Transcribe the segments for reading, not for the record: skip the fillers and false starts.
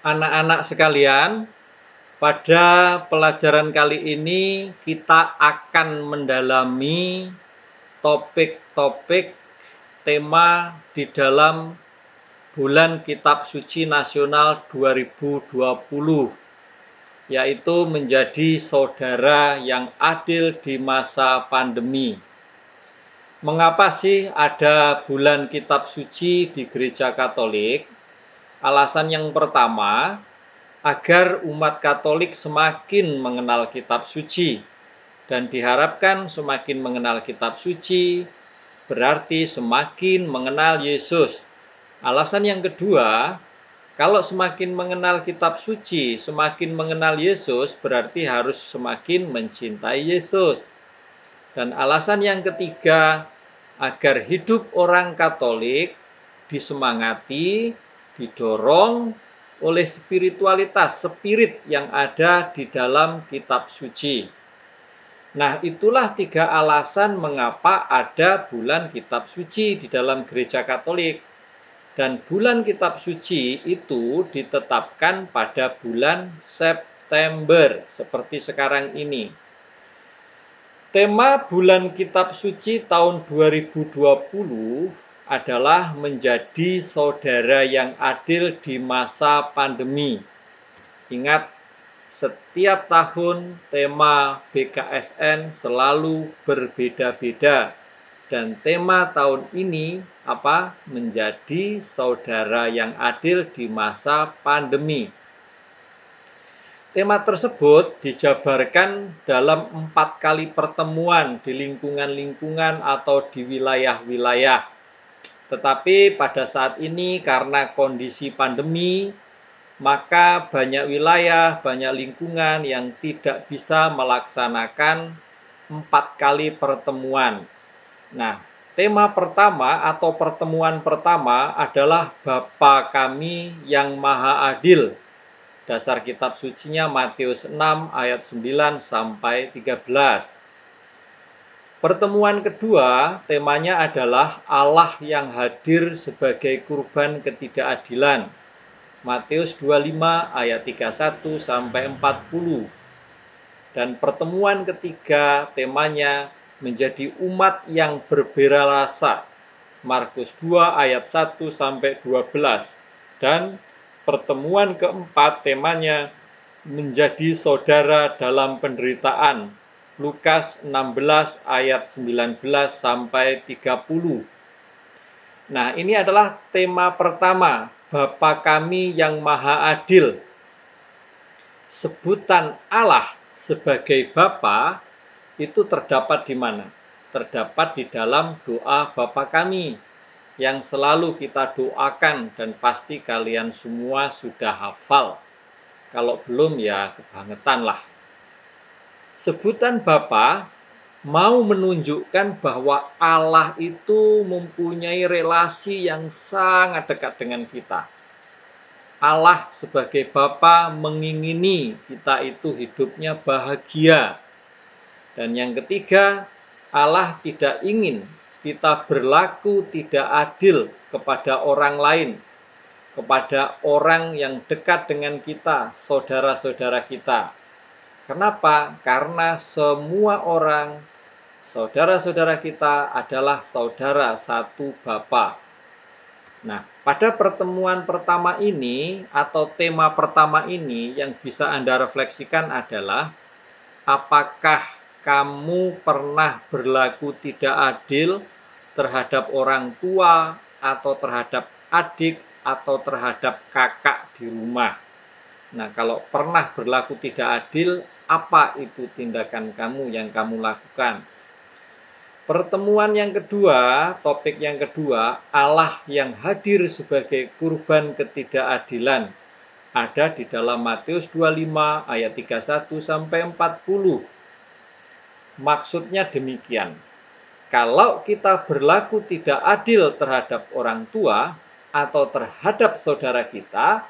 Anak-anak sekalian, pada pelajaran kali ini kita akan mendalami topik-topik tema di dalam Bulan Kitab Suci Nasional 2020, yaitu menjadi saudara yang adil di masa pandemi. Mengapa sih ada bulan Kitab Suci di Gereja Katolik? Alasan yang pertama, agar umat Katolik semakin mengenal Kitab Suci, dan diharapkan semakin mengenal Kitab Suci berarti semakin mengenal Yesus. Alasan yang kedua, kalau semakin mengenal Kitab Suci, semakin mengenal Yesus, berarti harus semakin mencintai Yesus. Dan alasan yang ketiga, agar hidup orang Katolik disemangati, didorong oleh spiritualitas, spirit yang ada di dalam Kitab Suci. Nah, itulah 3 alasan mengapa ada bulan Kitab Suci di dalam Gereja Katolik. Dan bulan Kitab Suci itu ditetapkan pada bulan September, seperti sekarang ini. Tema bulan Kitab Suci tahun 2020 adalah menjadi saudara yang adil di masa pandemi. Ingat, setiap tahun tema BKSN selalu berbeda-beda. Dan tema tahun ini apa? Menjadi saudara yang adil di masa pandemi. Tema tersebut dijabarkan dalam 4 kali pertemuan di lingkungan-lingkungan atau di wilayah-wilayah. Tetapi pada saat ini karena kondisi pandemi, maka banyak wilayah, banyak lingkungan yang tidak bisa melaksanakan 4 kali pertemuan. Nah, tema pertama atau pertemuan pertama adalah Bapa Kami yang Maha Adil. Dasar kitab sucinya Matius 6 ayat 9 sampai 13. Pertemuan kedua, temanya adalah Allah yang hadir sebagai kurban ketidakadilan. Matius 25 ayat 31 sampai 40. Dan pertemuan ketiga, temanya menjadi umat yang berbela rasa. Markus 2 ayat 1 sampai 12. Dan pertemuan keempat, temanya menjadi saudara dalam penderitaan. Lukas 16 ayat 19 sampai 30. Nah, ini adalah tema pertama, Bapa Kami yang Maha Adil. Sebutan Allah sebagai Bapa itu terdapat di mana? Terdapat di dalam doa Bapa Kami yang selalu kita doakan dan pasti kalian semua sudah hafal. Kalau belum ya kebangetan lah. Sebutan Bapa mau menunjukkan bahwa Allah itu mempunyai relasi yang sangat dekat dengan kita. Allah sebagai Bapa mengingini kita itu hidupnya bahagia. Dan yang ketiga, Allah tidak ingin kita berlaku tidak adil kepada orang lain, kepada orang yang dekat dengan kita, saudara-saudara kita. Kenapa? Karena semua orang, saudara-saudara kita adalah saudara satu Bapa. Nah, pada pertemuan pertama ini atau tema pertama ini yang bisa Anda refleksikan adalah apakah kamu pernah berlaku tidak adil terhadap orang tua atau terhadap adik atau terhadap kakak di rumah? Nah, kalau pernah berlaku tidak adil, apa itu tindakan kamu yang kamu lakukan? Pertemuan yang kedua, topik yang kedua, Allah yang hadir sebagai kurban ketidakadilan. Ada di dalam Matius 25 ayat 31 sampai 40. Maksudnya demikian. Kalau kita berlaku tidak adil terhadap orang tua atau terhadap saudara kita,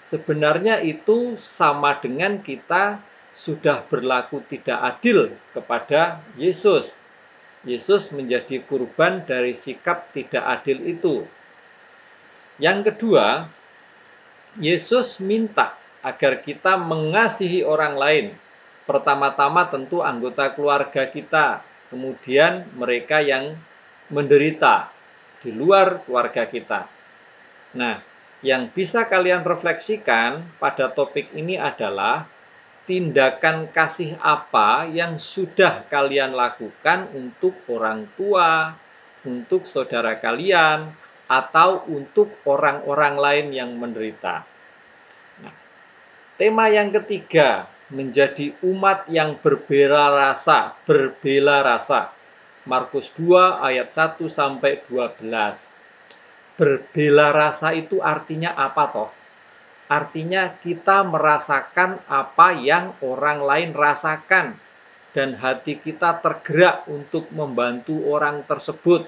sebenarnya itu sama dengan kita sudah berlaku tidak adil kepada Yesus. Yesus menjadi kurban dari sikap tidak adil itu. Yang kedua, Yesus minta agar kita mengasihi orang lain. Pertama-tama tentu anggota keluarga kita, kemudian mereka yang menderita di luar keluarga kita. Nah, yang bisa kalian refleksikan pada topik ini adalah tindakan kasih apa yang sudah kalian lakukan untuk orang tua, untuk saudara kalian, atau untuk orang-orang lain yang menderita. Nah, tema yang ketiga, menjadi umat yang berbela rasa, Markus 2 ayat 1 sampai 12. Berbela rasa itu artinya apa toh? Artinya kita merasakan apa yang orang lain rasakan dan hati kita tergerak untuk membantu orang tersebut.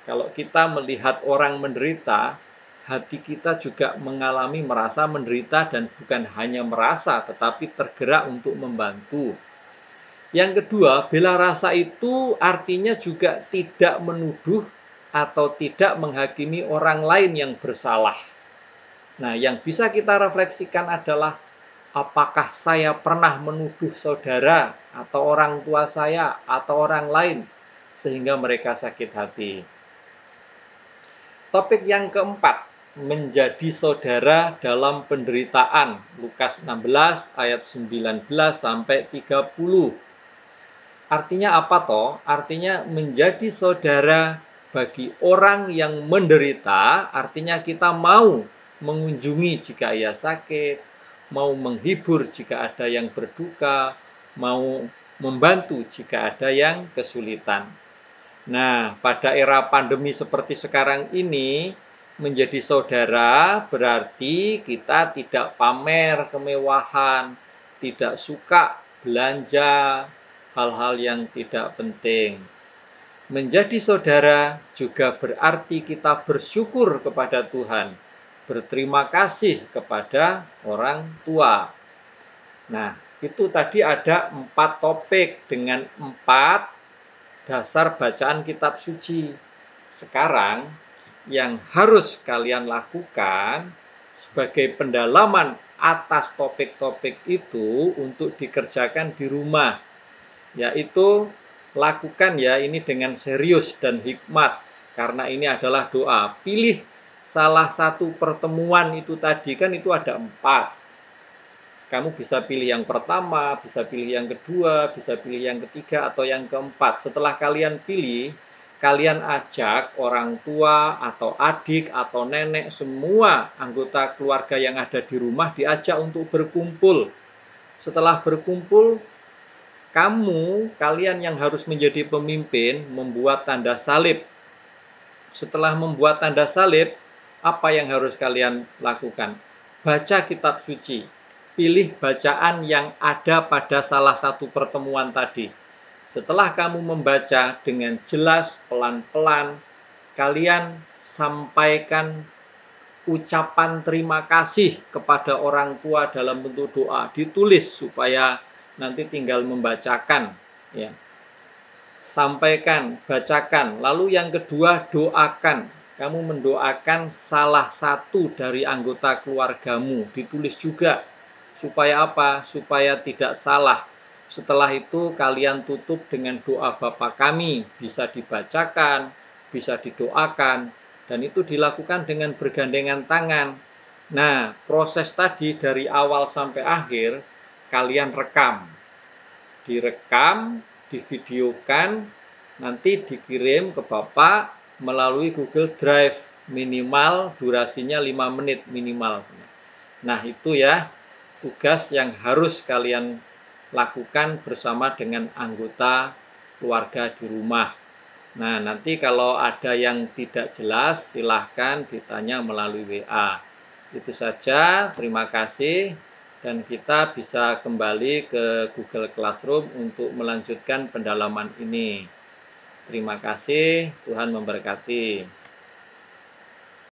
Kalau kita melihat orang menderita, hati kita juga mengalami merasa menderita dan bukan hanya merasa tetapi tergerak untuk membantu. Yang kedua, bela rasa itu artinya juga tidak menuduh atau tidak menghakimi orang lain yang bersalah. Nah, yang bisa kita refleksikan adalah apakah saya pernah menuduh saudara atau orang tua saya atau orang lain sehingga mereka sakit hati. Topik yang keempat, menjadi saudara dalam penderitaan. Lukas 16 ayat 19 sampai 30. Artinya apa toh? Artinya menjadi saudara bagi orang yang menderita, artinya kita mau mengunjungi jika ia sakit, mau menghibur jika ada yang berduka, mau membantu jika ada yang kesulitan. Nah, pada era pandemi seperti sekarang ini, menjadi saudara berarti kita tidak pamer kemewahan, tidak suka belanja hal-hal yang tidak penting. Menjadi saudara juga berarti kita bersyukur kepada Tuhan, berterima kasih kepada orang tua. Nah, itu tadi ada 4 topik dengan 4 dasar bacaan kitab suci. Sekarang yang harus kalian lakukan sebagai pendalaman atas topik-topik itu untuk dikerjakan di rumah, yaitu lakukan ya ini dengan serius dan hikmat, karena ini adalah doa. Pilih salah satu pertemuan itu tadi, kan itu ada 4. Kamu bisa pilih yang pertama, bisa pilih yang kedua, bisa pilih yang ketiga, atau yang keempat. Setelah kalian pilih, kalian ajak orang tua atau adik atau nenek, semua anggota keluarga yang ada di rumah diajak untuk berkumpul. Setelah berkumpul, kalian yang harus menjadi pemimpin, membuat tanda salib. Setelah membuat tanda salib, apa yang harus kalian lakukan? Baca kitab suci. Pilih bacaan yang ada pada salah satu pertemuan tadi. Setelah kamu membaca dengan jelas, pelan-pelan, kalian sampaikan ucapan terima kasih kepada orang tua dalam bentuk doa. Ditulis supaya nanti tinggal membacakan. Ya. Sampaikan, bacakan. Lalu yang kedua, doakan. Kamu mendoakan salah satu dari anggota keluargamu. Ditulis juga. Supaya apa? Supaya tidak salah. Setelah itu kalian tutup dengan doa Bapa kami. Bisa dibacakan, bisa didoakan. Dan itu dilakukan dengan bergandengan tangan. Nah, proses tadi dari awal sampai akhir, kalian rekam. Direkam, divideokan, nanti dikirim ke Bapak melalui Google Drive. Minimal durasinya 5 menit minimal. Nah, itu ya tugas yang harus kalian lakukan bersama dengan anggota keluarga di rumah. Nah, nanti kalau ada yang tidak jelas, silahkan ditanya melalui WA. Itu saja, terima kasih. Dan kita bisa kembali ke Google Classroom untuk melanjutkan pendalaman ini. Terima kasih, Tuhan memberkati.